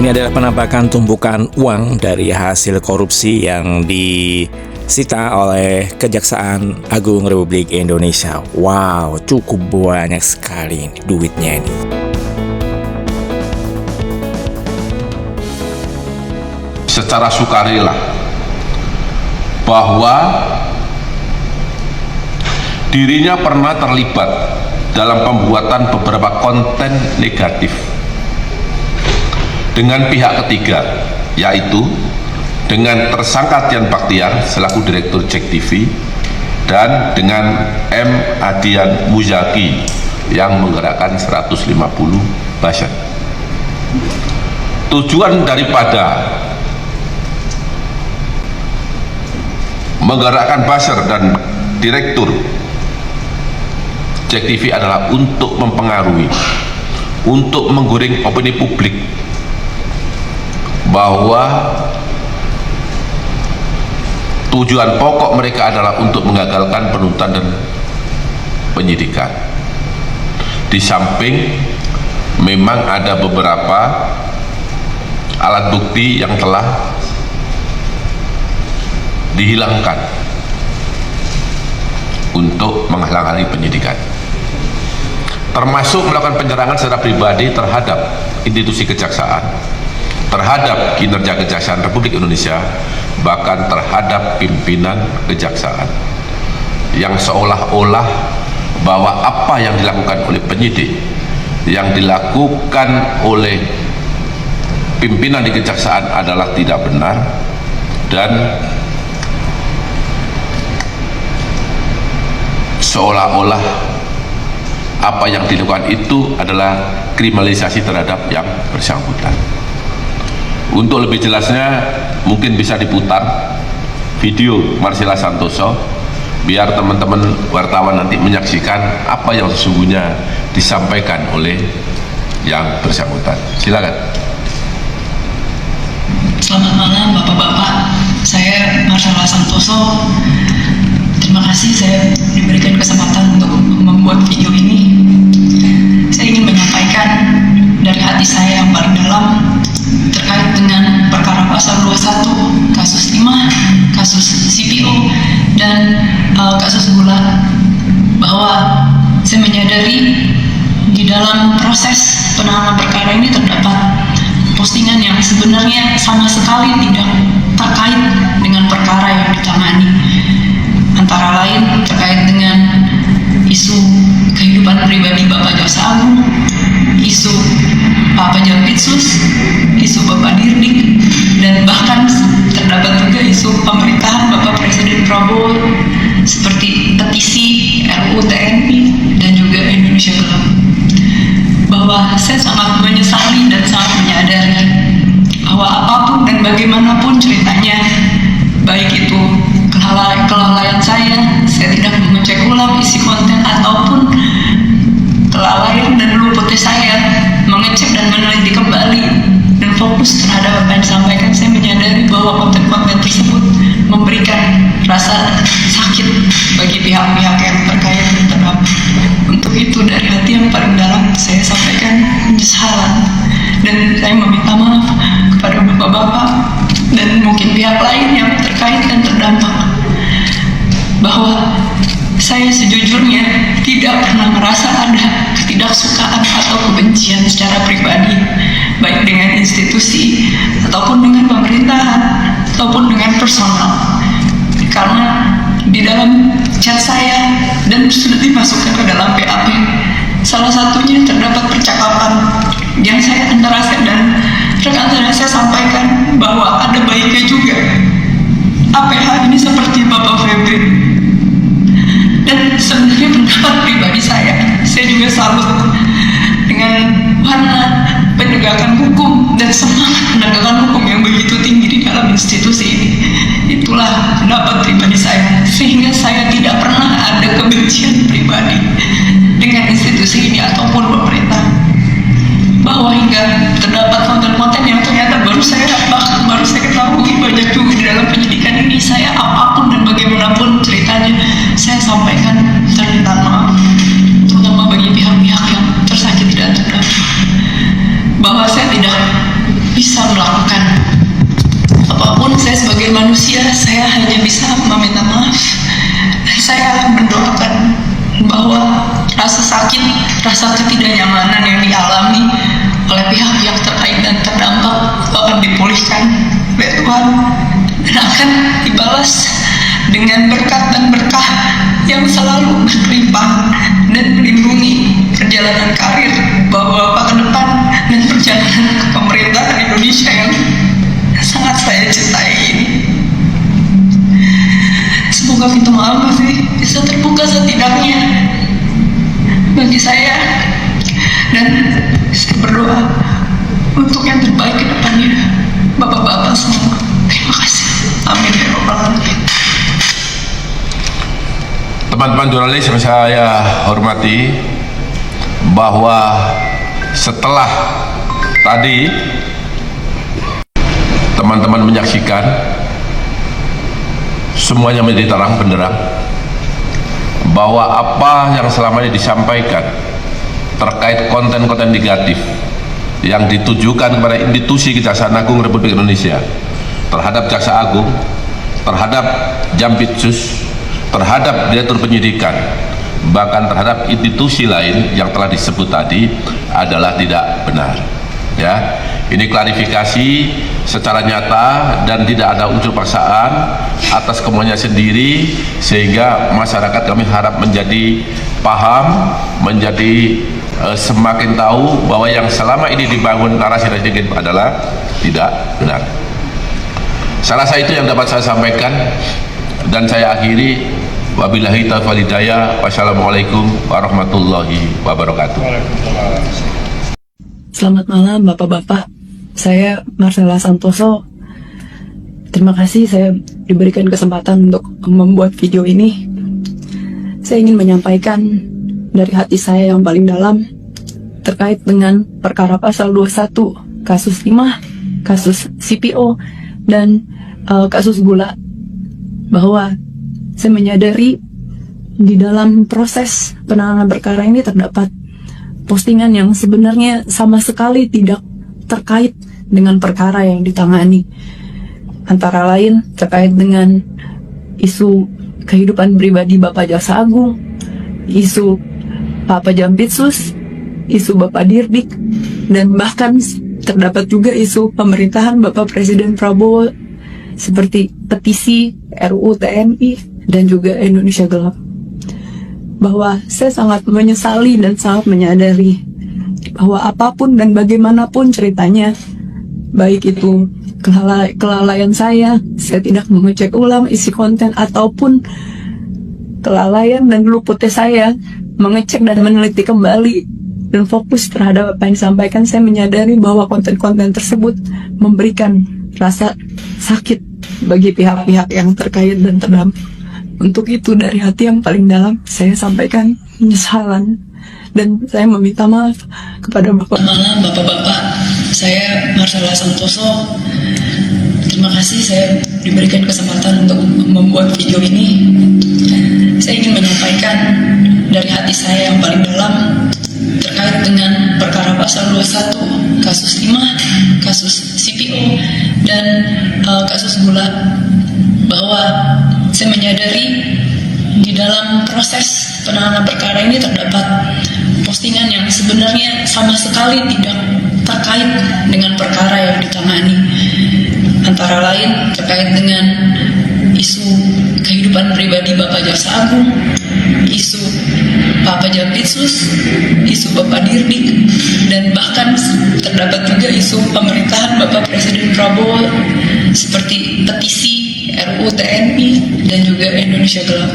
Ini adalah penampakan tumpukan uang dari hasil korupsi yang disita oleh Kejaksaan Agung Republik Indonesia. Wow, cukup banyak sekali duitnya ini. Secara sukarela bahwa dirinya pernah terlibat dalam pembuatan beberapa konten negatif dengan pihak ketiga, yaitu dengan tersangka Dian Baktiar selaku Direktur JEK TV dan dengan M. Adian Muzaki yang menggerakkan 150 buzzer. Tujuan daripada menggerakkan buzzer dan Direktur JEK TV adalah untuk mempengaruhi, untuk menggoreng opini publik bahwa tujuan pokok mereka adalah untuk menggagalkan penuntutan dan penyidikan. Di samping memang ada beberapa alat bukti yang telah dihilangkan untuk menghalangi penyidikan, termasuk melakukan penyerangan secara pribadi terhadap institusi kejaksaan, terhadap kinerja Kejaksaan Republik Indonesia, bahkan terhadap pimpinan kejaksaan, yang seolah-olah bahwa apa yang dilakukan oleh penyidik, yang dilakukan oleh pimpinan di kejaksaan adalah tidak benar, dan seolah-olah apa yang dilakukan itu adalah kriminalisasi terhadap yang bersangkutan. Untuk lebih jelasnya mungkin bisa diputar video Marcella Santoso biar teman-teman wartawan nanti menyaksikan apa yang sesungguhnya disampaikan oleh yang bersangkutan. Silakan. Selamat malam Bapak-bapak, saya Marcella Santoso. Terima kasih saya diberikan kesempatan untuk membuat video ini. Saya ingin menyampaikan dari hati saya yang paling dalam terkait dengan perkara pasal 21, kasus 5, kasus CPO, dan kasus gula, bahwa saya menyadari di dalam proses penanganan perkara ini terdapat postingan yang sebenarnya sama sekali tidak terkait dengan perkara yang ditangani, antara lain terkait dengan isu kehidupan pribadi Bapak Jaksa Agung, isu Pak Pejampitsus, isu Bapak Dirdik, dan bahkan terdapat juga isu pemerintahan Bapak Presiden Prabowo seperti petisi RUU TNI dan juga Indonesia Gelap. Bahwa saya sangat menyesali dan sangat menyadari bahwa apapun dan bagaimanapun ceritanya, baik itu kelalaian saya tidak mengecek ulang isi konten, ataupun kelalaian dan luputnya saya mengecek dan meneliti kembali dan fokus terhadap apa yang disampaikan, saya menyadari bahwa konten-konten tersebut memberikan rasa sakit bagi pihak-pihak yang terkait dan terdampak. Untuk itu dari hati yang paling dalam saya sampaikan penyesalan, dan saya meminta maaf kepada bapak-bapak dan mungkin pihak lain yang terkait dan terdampak, bahwa saya sejujurnya tidak pernah merasa ada ketidaksukaan atau kebencian secara pribadi, baik dengan institusi ataupun dengan pemerintahan ataupun dengan personal, karena di dalam chat saya dan sudah dimasukkan ke dalam BAP, salah satunya terdapat percakapan yang saya antara saya dan rekan saya sampaikan bahwa ada baiknya juga APH ini seperti Bapak Febri. Dan sebenarnya pendapat pribadi saya juga salut dengan warna penegakan hukum dan semangat penegakan hukum yang begitu tinggi di dalam institusi ini. Itulah pendapat pribadi saya, sehingga saya tidak pernah ada kebencian pribadi dengan institusi ini ataupun pemerintah. Bahwa hingga terdapat konten-konten yang ternyata baru saya ketahui banyak juga di dalam penyidikan ini, saya apapun dan bagaimanapun ceritanya saya sampaikan permintaan maaf, terutama bagi pihak-pihak yang tersakiti dan terdampak, bahwa saya tidak bisa bisa melakukan apapun. Saya sebagai manusia, saya hanya bisa meminta maaf. Dan saya mendoakan bahwa rasa sakit, rasa ketidaknyamanan yang dialami oleh pihak-pihak terkait dan terdampak akan dipulihkan oleh Tuhan dan akan dibalas dengan berkat dan berkah yang selalu berlimpah dan melindungi perjalanan karir Bapak-Bapak ke depan dan perjalanan pemerintahan Indonesia yang sangat saya cintai ini. Semoga pintu maaf masih bisa terbuka setidaknya bagi saya, dan saya berdoa untuk yang terbaik ke depannya Bapak-Bapak semua. Terima kasih. Amin ya Rabbal Alamin. Teman-teman jurnalis yang saya hormati, bahwa setelah tadi teman-teman menyaksikan semuanya menjadi terang benderang bahwa apa yang selama ini disampaikan terkait konten-konten negatif yang ditujukan kepada institusi Kejaksaan Agung Republik Indonesia, terhadap Jaksa Agung, terhadap Jampitsus, terhadap Direktur Penyidikan, bahkan terhadap institusi lain yang telah disebut tadi adalah tidak benar. Ya, ini klarifikasi secara nyata dan tidak ada unsur paksaan atas kemauannya sendiri, sehingga masyarakat kami harap menjadi paham, menjadi semakin tahu bahwa yang selama ini dibangun narasi adalah tidak benar. Saya rasa itu yang dapat saya sampaikan, dan saya akhiri. Wabillahi taufiq wal hidayah. Wassalamualaikum warahmatullahi wabarakatuh. Selamat malam Bapak-Bapak, saya Marcella Santoso. Terima kasih saya diberikan kesempatan untuk membuat video ini. Saya ingin menyampaikan dari hati saya yang paling dalam terkait dengan perkara pasal 21, kasus timah, kasus CPO, dan kasus gula, bahwa saya menyadari di dalam proses penanganan perkara ini terdapat postingan yang sebenarnya sama sekali tidak terkait dengan perkara yang ditangani. Antara lain terkait dengan isu kehidupan pribadi Bapak Jaksa Agung, isu Bapak Jampitsus, isu Bapak Dirdik, dan bahkan terdapat juga isu pemerintahan Bapak Presiden Prabowo seperti petisi RUU TNI dan juga Indonesia Gelap. Bahwa saya sangat menyesali dan sangat menyadari bahwa apapun dan bagaimanapun ceritanya, baik itu kelalaian saya tidak mengecek ulang isi konten, ataupun kelalaian dan luputnya saya mengecek dan meneliti kembali dan fokus terhadap apa yang disampaikan, saya menyadari bahwa konten-konten tersebut memberikan rasa sakit bagi pihak-pihak yang terkait dan terdampak. Untuk itu dari hati yang paling dalam saya sampaikan penyesalan dan saya meminta maaf kepada Bapak. Malam Bapak-Bapak, saya Marcella Santoso. Terima kasih saya diberikan kesempatan untuk membuat video ini. Saya ingin menyampaikan dari hati saya yang paling dalam terkait dengan perkara pasal 21, kasus timah, kasus CPO, dan kasus gula, bahwa saya menyadari di dalam proses penanganan perkara ini terdapat postingan yang sebenarnya sama sekali tidak terkait dengan perkara yang ditangani. Antara lain terkait dengan isu kehidupan pribadi Bapak Jaksa Agung, isu Bapak Jampitsus, isu Bapak Dirdik, dan bahkan terdapat juga isu pemerintahan Bapak Presiden Prabowo seperti petisi RUU TNI dan juga Indonesia Gelap.